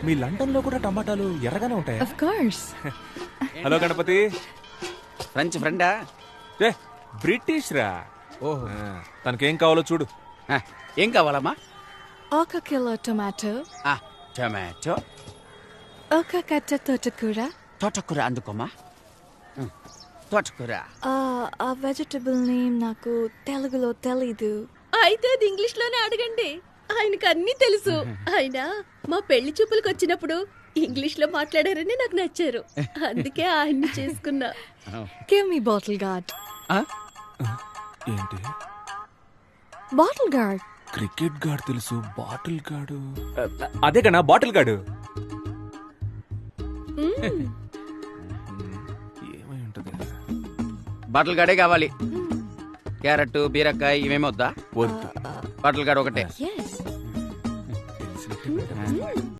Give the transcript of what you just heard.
మీ London లో కూడా టమాటాలు ఎర్రగానే ఉంటాయా? Of course. Hello Ganapathi. French ఫ్రెండా? రే బ్రిటిష్ రా. ఓహో, తనకేం కావాలో చూడు. ఏం కావాలమ్మా? 1 కిలో టొమాటో, టొమాటో, 1 కట్ట తోటకూర. తోటకూర అందుకోమా. తోటకూర. ఆ వెజిటబుల్ నేమ్ నాకు తెలుగులో తెలీదు. అయితే అది ఇంగ్లీష్ లోనే అడగండి, ఆయనకు అన్ని తెలుసు. ఆయన మా పెళ్లి చూపులకు వచ్చినప్పుడు ఇంగ్లీష్ లో మాట్లాడారని నాకు నచ్చారు, అందుకే ఆయన్ని చేసుకున్నా. Give me bottle guard. ఏంటి? Bottle guard. క్రికెట్ గార్డ్ తెలుసు, బాటిల్ గార్డు అదే కన్నా బాటిల్ గార్డు. ఏమై ఉంటది? బాటిల్ గాడే కావాలి. క్యారెట్, బీరకాయ ఇవేమొద్దా? వద్దు. బాటిల్ గాడ్ ఒకటే. Yes.